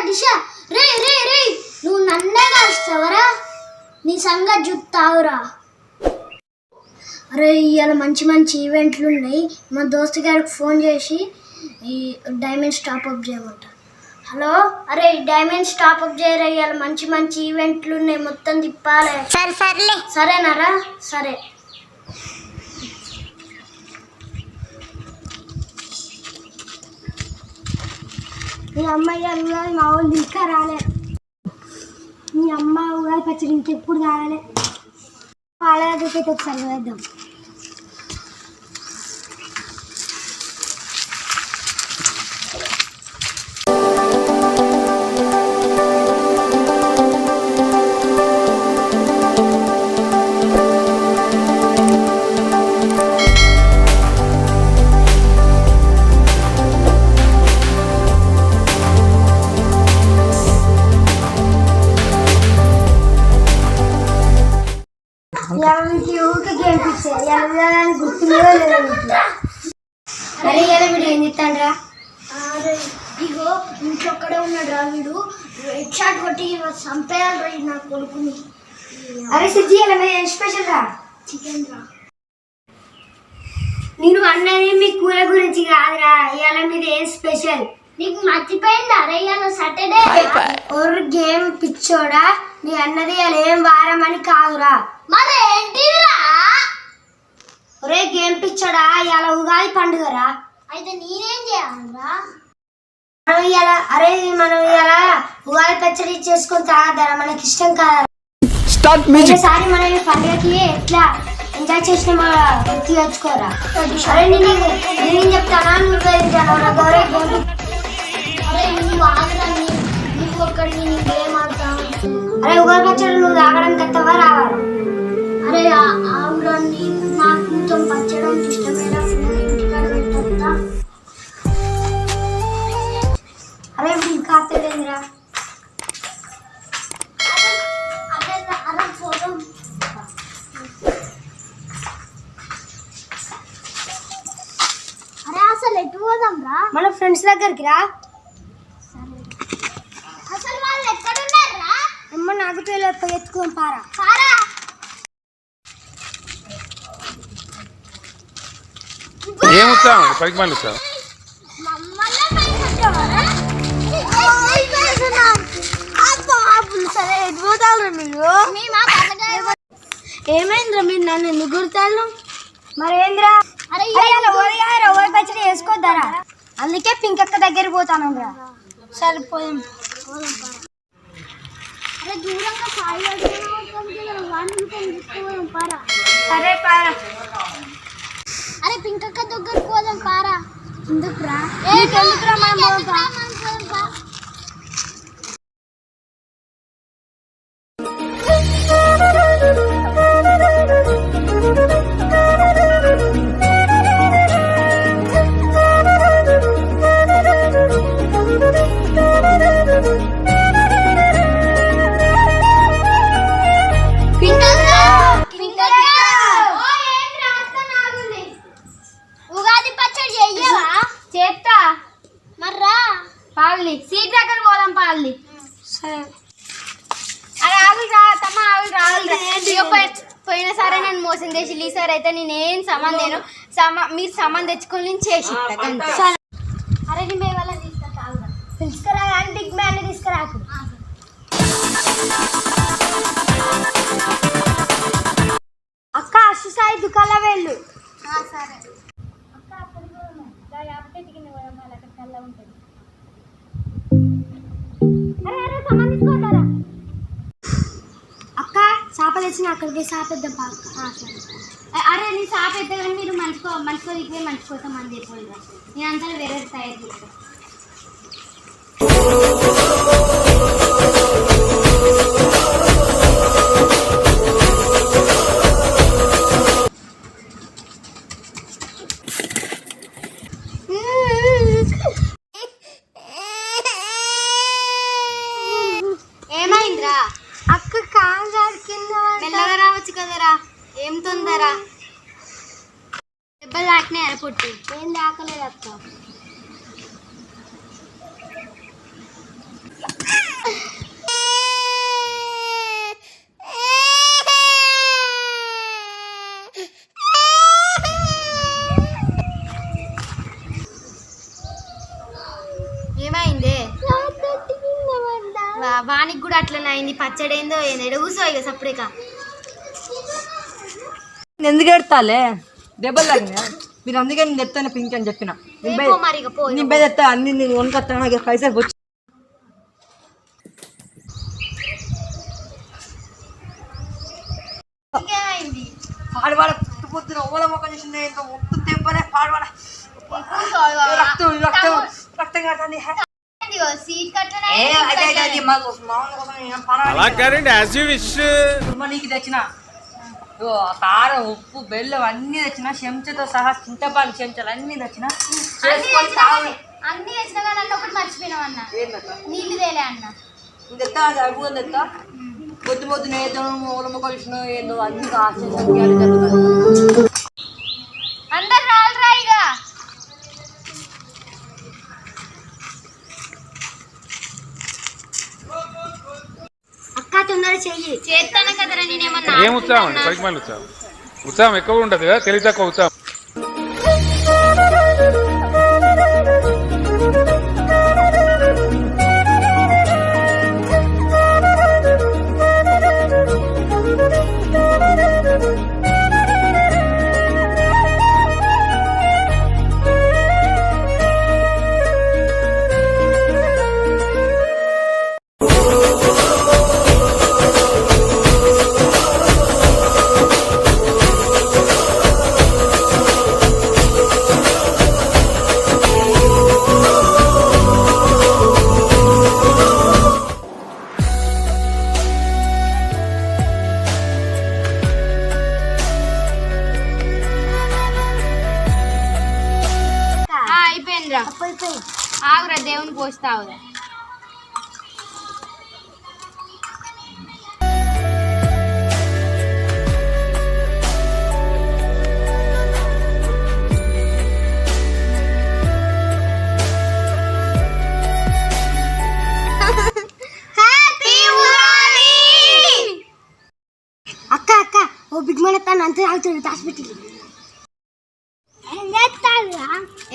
దిశ రే రే రే నువ్వు నన్నే కాస్తావరా నీ సంగతి చూస్తావురా అరే ఇవాళ మంచి మంచి ఈవెంట్లు ఉన్నాయి మా దోస్తు గారికి ఫోన్ చేసి ఈ డైమండ్స్ టాప్అప్ చేయమంట హలో అరే డైమండ్స్ టాప్అప్ చేయరా ఇవాళ మంచి మంచి ఈవెంట్లు ఉన్నాయి మొత్తం తిప్పాలి సరేనారా సరే మీ అమ్మాయి ఉగాది మా వాళ్ళు ఇంకా రాలే మీ అమ్మ ఉగాది పచ్చడి ఇంకెప్పుడు తాగాలి వాళ్ళ దగ్గరికి ఒకసారి వేద్దాం అరే ఇలా వీడు ఏం చెప్తాడ్రా ఇగో ఇంకొక్కడే ఉన్నాడు రా వీడు హెడ్ షాట్ కొట్టి చంపేయాలి రా నా కొడుకుని అరే సిద్ధి ఇలా మీద స్పెషల్ రా చికెన్ రా నేను అన్నది మీ కూర గురించి కాదురా ఇవాళ మీద ఏం స్పెషల్ నీకు మర్చిపోయింది అరే ఇవాళ సాటర్డే ఒక గేమ్ పిచ్చోడా నీ అన్నది ఇలా ఏం వారం అని కాదురా మరి ఏంటిరా ఒరే గేమ్ పిచ్చోడా ఇవాళ ఉగాది పండుగరా అయితే నేనేం చేయాలరా మనం ఇవాళ ఉగాది పచ్చడి చేసుకొని తాగదరా మనకి ఇష్టం కాదా ఒకసారి మన ఈ పండుగకి ఎట్లా ఎంజాయ్ చేసిన గుర్తు తెచ్చుకోరా అరే నేనేం చెప్తానా నువ్వు గౌరవ గేమ్ అరే నువ్వు ఆగరాని నువ్వు ఒక్కడిని నీ గేమ్ ఆడతావు అరే ఉగాది పచ్చడి నువ్వు తాగడానికి వస్తావా రావాలా అరే ఆవురాన్ని నాకు మొత్తం పచ్చడం ఇష్టమేనా ఇంటికాడ పెట్టా అరే ఇంకా తెలియదురా అరే అసలు ఎటు పోదాం రా మన ఫ్రెండ్స్ దగ్గరికి రా అసలు వాళ్ళు ఎక్కడున్నారు రా అమ్మ నాకు తెలియదు ఎత్తుకోం పారా ఏమొచ్చా పైకి మళ్ళీ వచ్చా ఏమైందిరా మీరు నన్ను ఎందుకు గుర్తాను మరేంద్రా ఓడి పచ్చడి వేసుకోద్దారా అందుకే పింకక్క దగ్గర పోతాను రా సరిపోయాం సరే పారా అరే పింకక్క దగ్గరకు పోదాం పారా ఎందుకురా ఎందుకురా ఉగాది పచ్చడి చెయ్యవా చేస్తా మర్రా పాల్లి సీట్ దగ్గర పోదాం పాల్లి సరే అరే ఆవులు రా తమ్మ ఆవులు రావాలి పోయిన సరే నేను మోసం చేసి ఈసారి అయితే నేనేం సామాన్ మీరు సామాన్ తెచ్చుకొని చేసి అరే నీ మే వల్ల తీసుకురా కానీ బిగ్ మ్యాన్ తీసుకురాకు అక్క అసుసాయి దుకాణం వెళ్ళు సరే అక్క అక్కడికి కల్లా ఉంటుంది అరే అరే సామాన్ తీసుకోతారా అక్క చేపలు వచ్చిన అక్కడికి చేపేద్దాం పాక అరే నీ చేపేద్దా కానీ మీరు మంచుకో ఇదే మంచుకోతాం అని చెప్పి నేను అంతా వేరే తయారు చేస్తాను ఏమైందిరా అక్క కాంజార్ కింద మెల్లగా రావచ్చు కదరా ఏం తొందరా దెబ్బలు తాకినాయి అరపొట్టి ఏం తాకలేదు అక్క వానికి కూడా అట్లనే అయింది. పచ్చడి ఏందో కూసో ఇక సప్పుడేక. ఎందుకు ఎడతాలే దెబ్బలు తాగినా మీరు, అందుకే నేను చెప్తాను పింక్ అని చెప్పిన. నీ బే చెప్తా అన్ని నేను వనుకొస్తాను, నాకు పైసలు వచ్చి పాడవాడ పొద్దున ఓల మొక్క చేసింది మొత్తం తెంపలే పాడవాడ రక్తం రక్తం రక్తం కట్టండి. నీకు తెచ్చిన కారం ఉప్పు బెల్లం అన్ని తెచ్చిన, చెంచాతో సహా చింతపాలు చెంచాలు అన్ని తెచ్చిన. అన్ని తెచ్చిన కానీ అన్న ఒకటి మర్చిపోయినావు అన్న, నీళ్ళు తేలే అన్న. తెస్తా అడుగు తెస్తా. పొద్దు పొద్దున ఏదో ఓలమ్మ కలిసిన ఏందో అన్ని ఆశ్చర్యాలు జరుగుతాయి. అందరు రాళ్ళరా ఇక. అక్క తొందర చెయ్యి. చేస్తాను కదరా నేనేమన్నా. ఏం ఉత్సాహం అండి, పరిమాణ ఉత్సాహం. ఉత్సాహం ఎక్కువ ఉంటుంది కదా, తెలివి తక్కువ ఉత్సాహం. ఆగురా దేవుని పోస్తావు. అక్క అక్క ఓ బిగ్ మన తను అంత తాగుతుంది దాచిపెట్టి.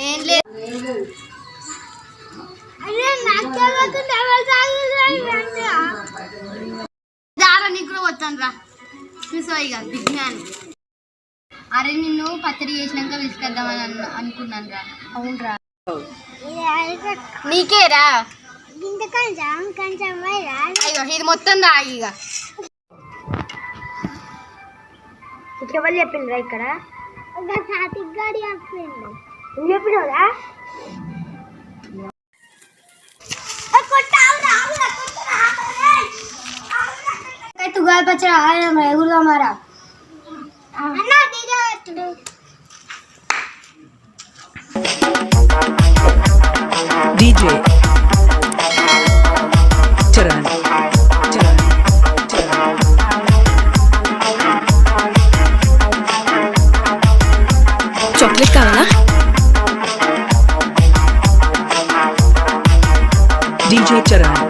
ఏం లేదు దారా నీకు కూడా వచ్చాను రా చూసా ఇక విజ్ఞాన్. అరే నిన్ను పచ్చడి చేసినాక విసుకొద్దామని అనుకున్నాను రా. అవునరా నీకేరా అయ్యో ఇది మొత్తం రా ఇక. ఇక్కడ వాళ్ళు చెప్పిండ్రా ఇక్కడ నువ్వు చెప్పినావురా. తుగాలి పచ్చడి ఎగురుదా మారా DJ చరణ్ చాక్లెట్ కావాలా? DJ Charan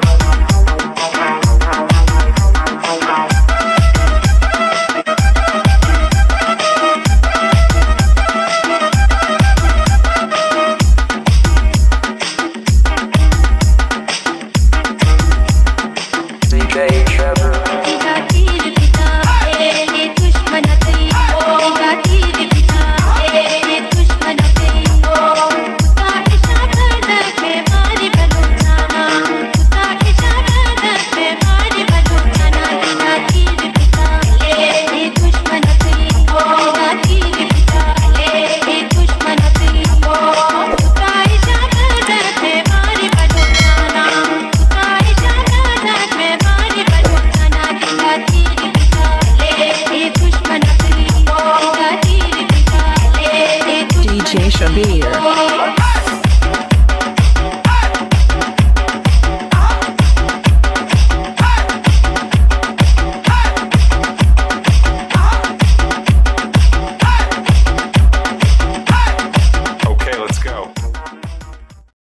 DJ Trevor